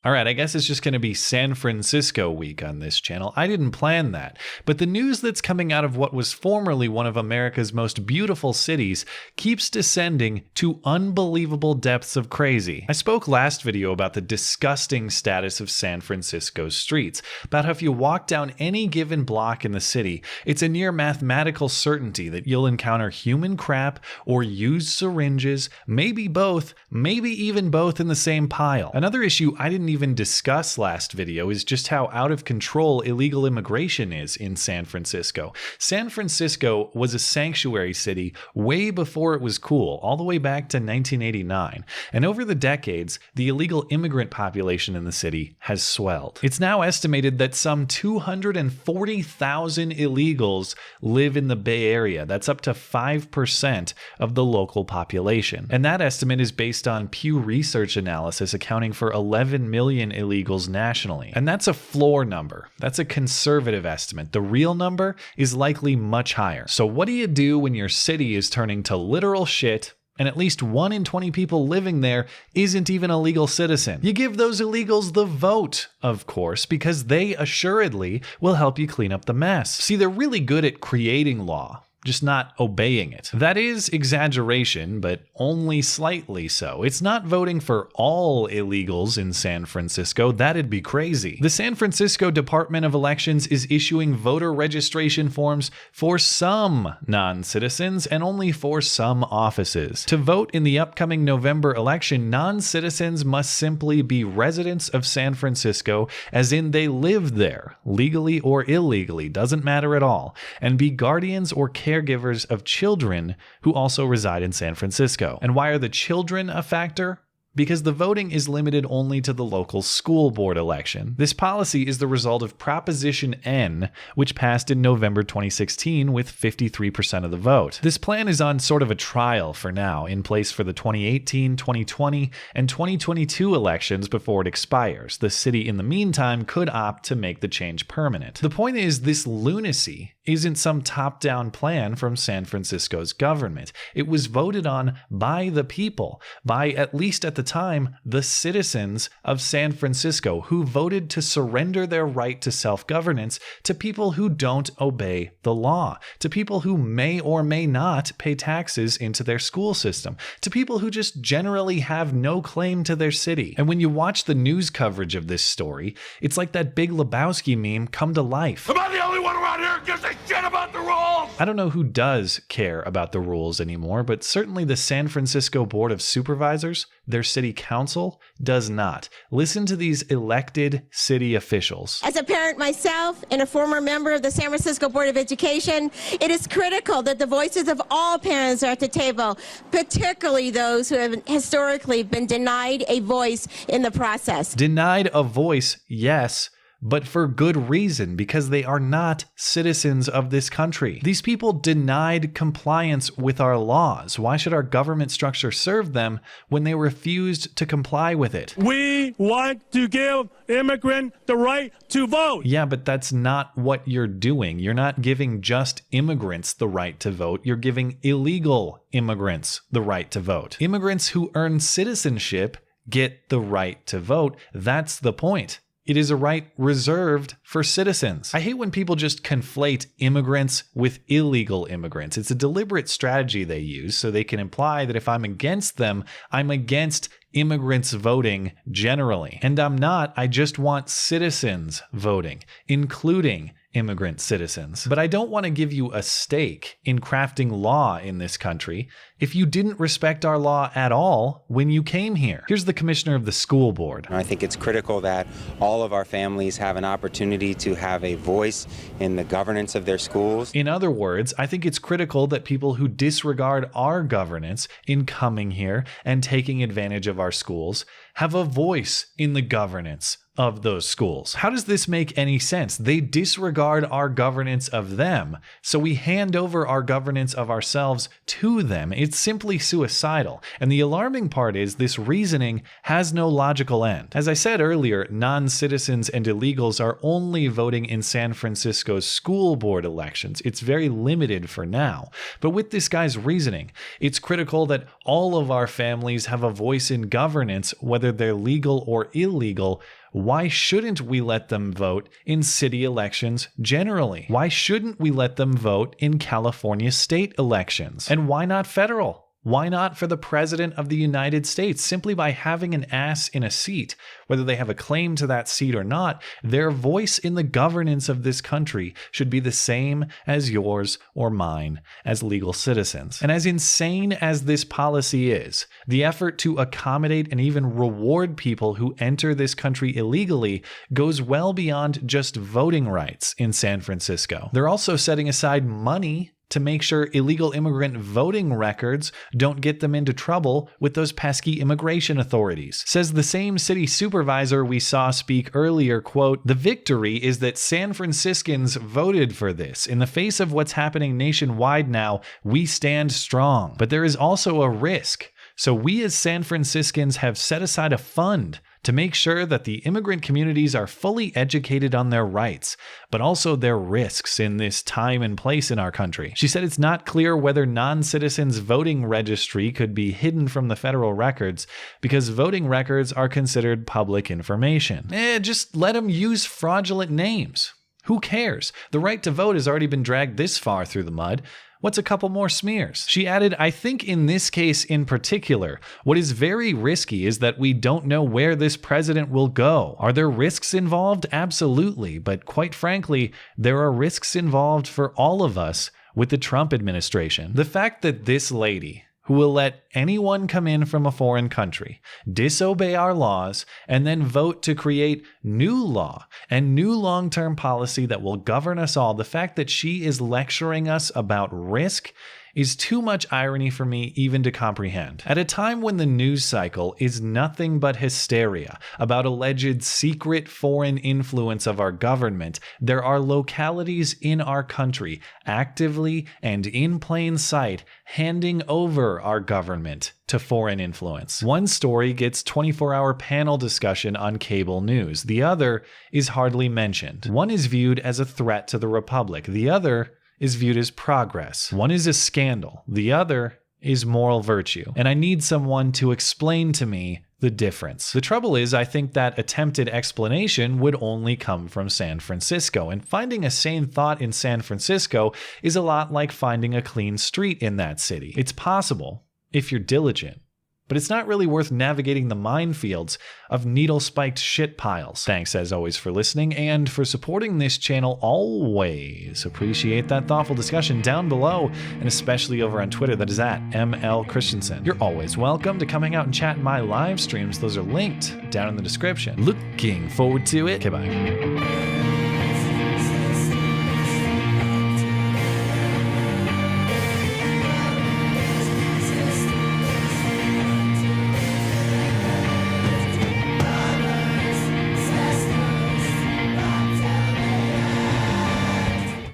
Alright, I guess it's just going to be San Francisco week on this channel. I didn't plan that, but the news that's coming out of what was formerly one of America's most beautiful cities keeps descending to unbelievable depths of crazy. I spoke last video about the disgusting status of San Francisco's streets, about how if you walk down any given block in the city, it's a near mathematical certainty that you'll encounter human crap or used syringes, maybe both, maybe even both in the same pile. Another issue I didn't even discuss last video is just how out of control illegal immigration is in San Francisco. San Francisco was a sanctuary city way before it was cool, all the way back to 1989. And over the decades, the illegal immigrant population in the city has swelled. It's now estimated that some 240,000 illegals live in the Bay Area. That's up to 5% of the local population. And that estimate is based on Pew Research analysis accounting for 11 million illegals nationally. And that's a floor number. That's a conservative estimate. The real number is likely much higher. So what do you do when your city is turning to literal shit and at least 1 in 20 people living there isn't even a legal citizen? You give those illegals the vote, of course, because they assuredly will help you clean up the mess. See, they're really good at creating law, just not obeying it. That is exaggeration, but only slightly so. It's not voting for all illegals in San Francisco. That'd be crazy. The San Francisco Department of Elections is issuing voter registration forms for some non-citizens and only for some offices. To vote in the upcoming November election, non-citizens must simply be residents of San Francisco, as in they live there, legally or illegally, doesn't matter at all, and be guardians or caregivers of children who also reside in San Francisco. And why are the children a factor? Because the voting is limited only to the local school board election. This policy is the result of Proposition N, which passed in November 2016 with 53% of the vote. This plan is on sort of a trial for now, in place for the 2018, 2020, and 2022 elections before it expires. The city, in the meantime, could opt to make the change permanent. The point is, this lunacy isn't some top-down plan from San Francisco's government. It was voted on by the people, by, at least at the time, the citizens of San Francisco, who voted to surrender their right to self-governance to people who don't obey the law, to people who may or may not pay taxes into their school system, to people who just generally have no claim to their city. And when you watch the news coverage of this story, it's like that Big Lebowski meme come to life. Am I the only one around here who gives a shit about the rules? I don't know who does care about the rules anymore, but certainly the San Francisco Board of Supervisors, their city council, does not. Listen to these elected city officials. As a parent myself and a former member of the San Francisco Board of Education, it is critical that the voices of all parents are at the table, particularly those who have historically been denied a voice in the process. Denied a voice, yes, but for good reason, because they are not citizens of this country. These people denied compliance with our laws. Why should our government structure serve them when they refused to comply with it? We want to give immigrants the right to vote. Yeah, but that's not what you're doing. You're not giving just immigrants the right to vote. You're giving illegal immigrants the right to vote. Immigrants who earn citizenship get the right to vote. That's the point. It is a right reserved for citizens. I hate when people just conflate immigrants with illegal immigrants. It's a deliberate strategy they use so they can imply that if I'm against them, I'm against immigrants voting generally. And I'm not. I just want citizens voting, including immigrant citizens. But I don't want to give you a stake in crafting law in this country if you didn't respect our law at all when you came here. Here's the commissioner of the school board. I think it's critical that all of our families have an opportunity to have a voice in the governance of their schools. In other words, I think it's critical that people who disregard our governance in coming here and taking advantage of our schools have a voice in the governance of those schools. How does this make any sense? They disregard our governance of them, so we hand over our governance of ourselves to them. It's simply suicidal. And the alarming part is this reasoning has no logical end. As I said earlier, non-citizens and illegals are only voting in San Francisco's school board elections. It's very limited for now. But with this guy's reasoning, it's critical that all of our families have a voice in governance, whether they're legal or illegal. Why shouldn't we let them vote in city elections generally? Why shouldn't we let them vote in California state elections? And why not federal? Why not for the President of the United States? Simply by having an ass in a seat, whether they have a claim to that seat or not, their voice in the governance of this country should be the same as yours or mine as legal citizens. And as insane as this policy is, the effort to accommodate and even reward people who enter this country illegally goes well beyond just voting rights in San Francisco. They're also setting aside money to make sure illegal immigrant voting records don't get them into trouble with those pesky immigration authorities. Says the same city supervisor we saw speak earlier, quote, "The victory is that San Franciscans voted for this. In the face of what's happening nationwide now, we stand strong. But there is also a risk. So we as San Franciscans have set aside a fund to make sure that the immigrant communities are fully educated on their rights, but also their risks in this time and place in our country." She said it's not clear whether non-citizens' voting registry could be hidden from the federal records because voting records are considered public information. Just let them use fraudulent names. Who cares? The right to vote has already been dragged this far through the mud. What's a couple more smears? She added, "I think in this case in particular, what is very risky is that we don't know where this president will go. Are there risks involved? Absolutely. But quite frankly, there are risks involved for all of us with the Trump administration." The fact that this lady, who will let anyone come in from a foreign country, disobey our laws, and then vote to create new law and new long-term policy that will govern us all, the fact that she is lecturing us about risk is too much irony for me even to comprehend. At a time when the news cycle is nothing but hysteria about alleged secret foreign influence of our government, there are localities in our country actively and in plain sight handing over our government to foreign influence. One story gets 24-hour panel discussion on cable news. The other is hardly mentioned. One is viewed as a threat to the republic. The other is viewed as progress. One is a scandal. The other is moral virtue. And I need someone to explain to me the difference. The trouble is, I think that attempted explanation would only come from San Francisco. And finding a sane thought in San Francisco is a lot like finding a clean street in that city. It's possible if you're diligent, but it's not really worth navigating the minefields of needle-spiked shit piles. Thanks as always for listening and for supporting this channel. Always appreciate that thoughtful discussion down below, and especially over on Twitter. That is at ML Christiansen. You're always welcome to come hang out and chat in my live streams. Those are linked down in the description. Looking forward to it. Okay, bye.